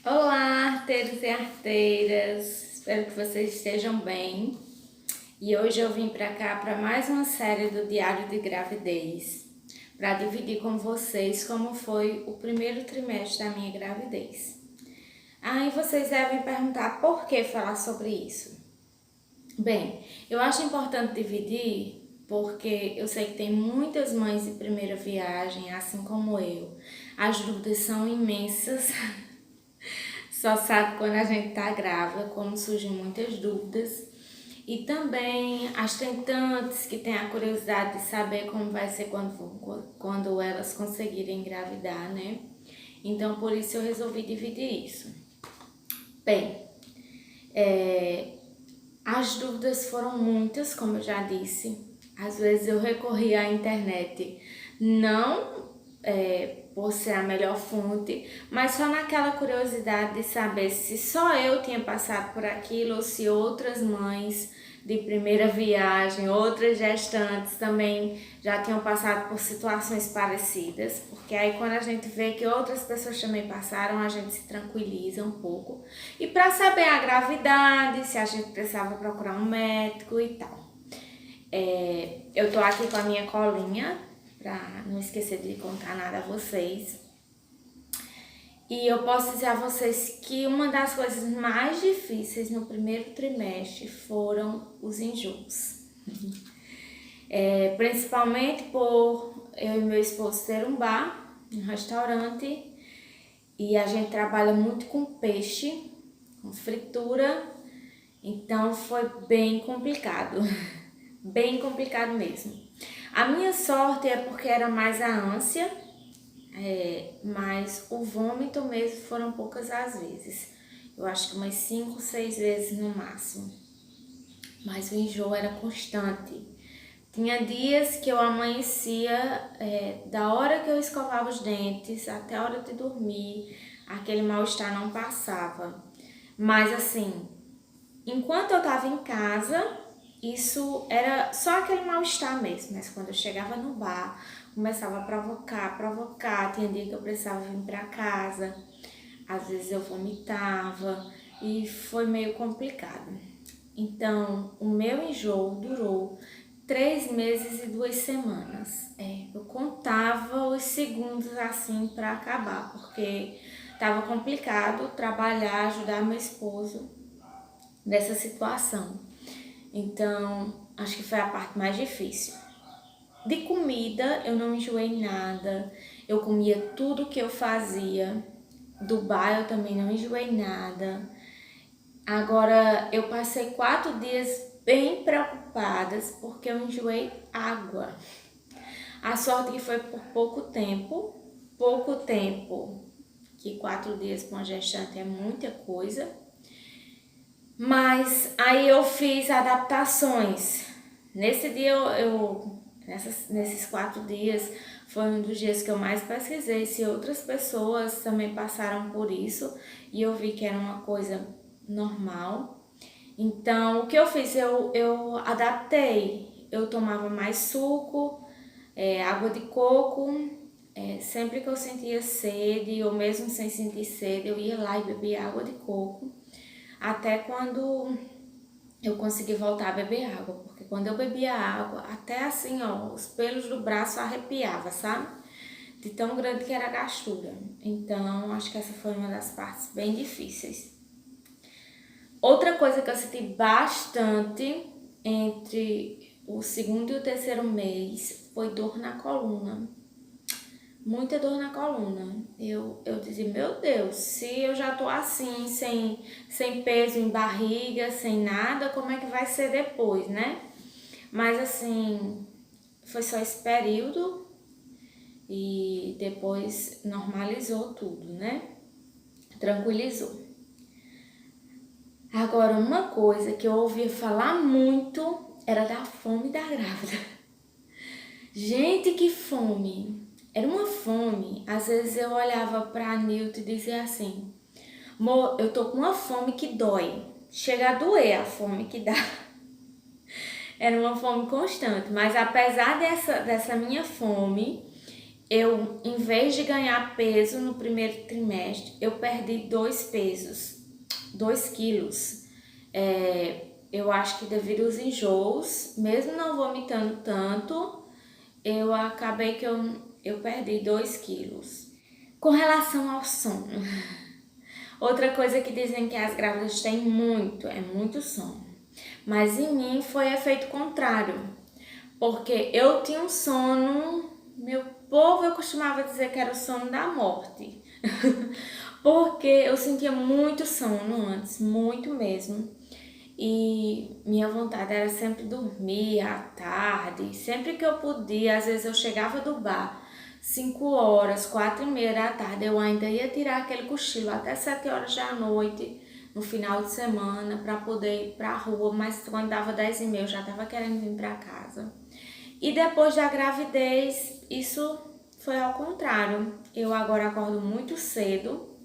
Olá, arteiros e arteiras, espero que vocês estejam bem. E hoje eu vim para cá para mais uma série do Diário de Gravidez, para dividir com vocês como foi o primeiro trimestre da minha gravidez. Aí vocês devem perguntar por que falar sobre isso. Bem, eu acho importante dividir porque eu sei que tem muitas mães de primeira viagem, assim como eu. As dúvidas são imensas. Só sabe quando a gente tá grávida, como surgem muitas dúvidas. E também as tentantes que têm a curiosidade de saber como vai ser quando elas conseguirem engravidar, né? Então, por isso eu resolvi dividir isso. Bem, as dúvidas foram muitas, como eu já disse. Às vezes eu recorri à internet, não por ser a melhor fonte, mas só naquela curiosidade de saber se só eu tinha passado por aquilo ou se outras mães de primeira viagem, outras gestantes também já tinham passado por situações parecidas, porque aí quando a gente vê que outras pessoas também passaram, a gente se tranquiliza um pouco. E para saber a gravidade, se a gente precisava procurar um médico e tal. Eu tô aqui com a minha colinha, pra não esquecer de contar nada a vocês. E eu posso dizer a vocês que uma das coisas mais difíceis no primeiro trimestre foram os enjoos. Principalmente por eu e meu esposo ter um bar, um restaurante, e a gente trabalha muito com peixe, com fritura, então foi bem complicado, bem complicado mesmo. A minha sorte é porque era mais a ânsia, mas o vômito mesmo foram poucas as vezes. Eu acho que umas 5, 6 vezes no máximo. Mas o enjoo era constante. Tinha dias que eu amanhecia, da hora que eu escovava os dentes até a hora de dormir, aquele mal-estar não passava. Mas assim, enquanto eu estava em casa, isso era só aquele mal-estar mesmo. Mas quando eu chegava no bar, começava a provocar. Tinha dia que eu precisava vir para casa, às vezes eu vomitava e foi meio complicado. Então, o meu enjoo durou 3 meses e 2 semanas. Eu contava os segundos assim para acabar, porque estava complicado trabalhar, ajudar meu esposo nessa situação. Então, acho que foi a parte mais difícil. De comida, eu não enjoei nada. Eu comia tudo que eu fazia. Do bar, eu também não enjoei nada. Agora, eu passei 4 dias bem preocupadas porque eu enjoei água. A sorte que foi por pouco tempo, que 4 dias com a gestante é muita coisa. Mas aí eu fiz adaptações. Nesse dia, nesses 4 dias, foi um dos dias que eu mais pesquisei se outras pessoas também passaram por isso. E eu vi que era uma coisa normal. Então, o que eu fiz? Eu adaptei. Eu tomava mais suco, água de coco. Sempre que eu sentia sede, ou mesmo sem sentir sede, eu ia lá e bebia água de coco. Até quando eu consegui voltar a beber água, porque quando eu bebia água, até assim, ó, os pelos do braço arrepiava, sabe? De tão grande que era a gastura. Então, acho que essa foi uma das partes bem difíceis. Outra coisa que eu senti bastante entre o segundo e o terceiro mês foi dor na coluna. Muita dor na coluna. Eu dizia, meu Deus, se eu já tô assim, sem peso em barriga, sem nada, como é que vai ser depois, né? Mas assim, foi só esse período e depois normalizou tudo, né? Tranquilizou. Agora, uma coisa que eu ouvia falar muito era da fome da grávida. Gente, que fome! Era uma fome. Às vezes eu olhava pra Nilton e dizia assim, amor, eu tô com uma fome que dói. Chega a doer a fome que dá. Era uma fome constante. Mas apesar dessa minha fome, eu, em vez de ganhar peso no primeiro trimestre, eu perdi 2 pesos, 2 quilos. Eu acho que devido aos enjoos, mesmo não vomitando tanto, eu acabei que eu perdi 2 quilos. Com relação ao sono, outra coisa que dizem que as grávidas têm é muito sono. Mas em mim foi efeito contrário, porque eu tinha um sono, meu povo, eu costumava dizer que era o sono da morte. Porque eu sentia muito sono antes, muito mesmo. E minha vontade era sempre dormir à tarde, sempre que eu podia. Às vezes eu chegava do bar 5 horas, 4:30 da tarde, eu ainda ia tirar aquele cochilo até 7 horas da noite, no final de semana, para poder ir pra rua, mas quando dava 10:30 eu já estava querendo vir para casa. E depois da gravidez, isso foi ao contrário. Eu agora acordo muito cedo,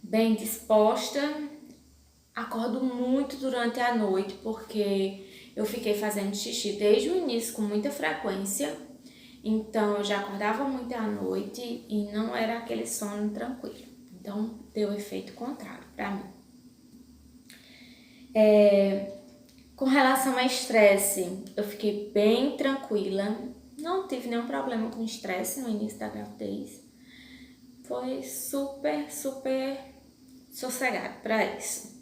bem disposta, acordo muito durante a noite, porque eu fiquei fazendo xixi desde o início com muita frequência. Então eu já acordava muito à noite e não era aquele sono tranquilo. Então deu efeito contrário para mim. Com relação ao estresse, eu fiquei bem tranquila. Não tive nenhum problema com estresse no início da gravidez. Foi super, super sossegado para isso.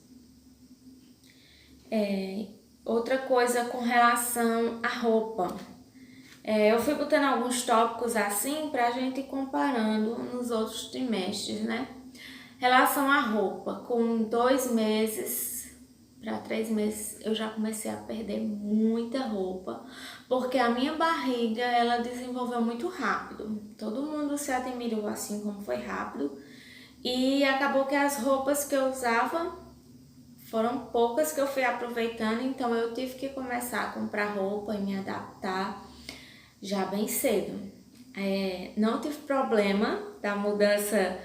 Outra coisa com relação à roupa. Eu fui botando alguns tópicos assim pra gente ir comparando nos outros trimestres, né? Relação à roupa, com 2 meses para 3 meses eu já comecei a perder muita roupa, porque a minha barriga ela desenvolveu muito rápido. Todo mundo se admirou assim como foi rápido e acabou que as roupas que eu usava foram poucas que eu fui aproveitando, então eu tive que começar a comprar roupa e me adaptar já bem cedo. Não tive problema da mudança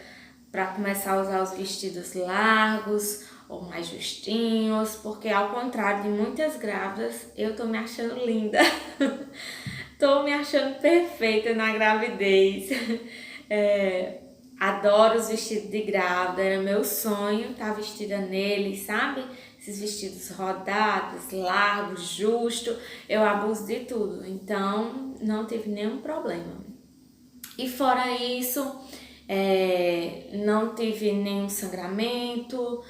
para começar a usar os vestidos largos ou mais justinhos, porque ao contrário de muitas grávidas, eu tô me achando linda. Tô me achando perfeita na gravidez. Adoro os vestidos de grávida, era meu sonho estar vestida neles, sabe? Esses vestidos rodados, largos, justo, eu abuso de tudo, então não tive nenhum problema. E fora isso, não tive nenhum sangramento,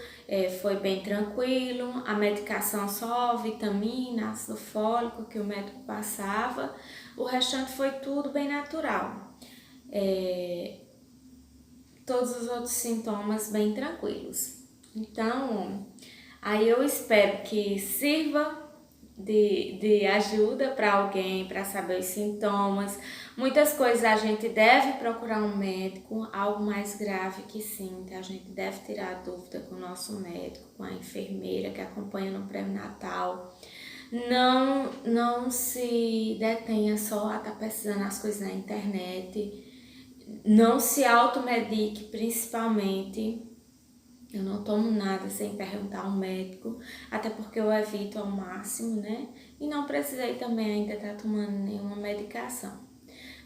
foi bem tranquilo, a medicação só vitamina, ácido fólico que o médico passava, o restante foi tudo bem natural. Todos os outros sintomas bem tranquilos. Então, aí eu espero que sirva de ajuda para alguém, para saber os sintomas. Muitas coisas a gente deve procurar um médico, algo mais grave que sinta, a gente deve tirar a dúvida com o nosso médico, com a enfermeira que acompanha no pré-natal. Não se detenha só a estar pesquisando as coisas na internet. Não se automedique, principalmente. Eu não tomo nada sem perguntar ao médico, até porque eu evito ao máximo, né? E não precisei também ainda estar tomando nenhuma medicação.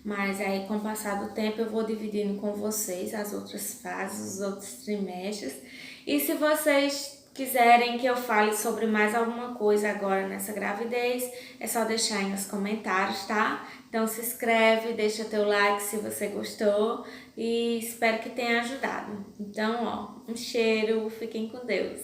Mas aí, com o passar do tempo, eu vou dividindo com vocês as outras fases, os outros trimestres. E se vocês quiserem que eu fale sobre mais alguma coisa agora nessa gravidez, é só deixar aí nos comentários, tá? Então se inscreve, deixa teu like se você gostou e espero que tenha ajudado. Então, um cheiro, fiquem com Deus.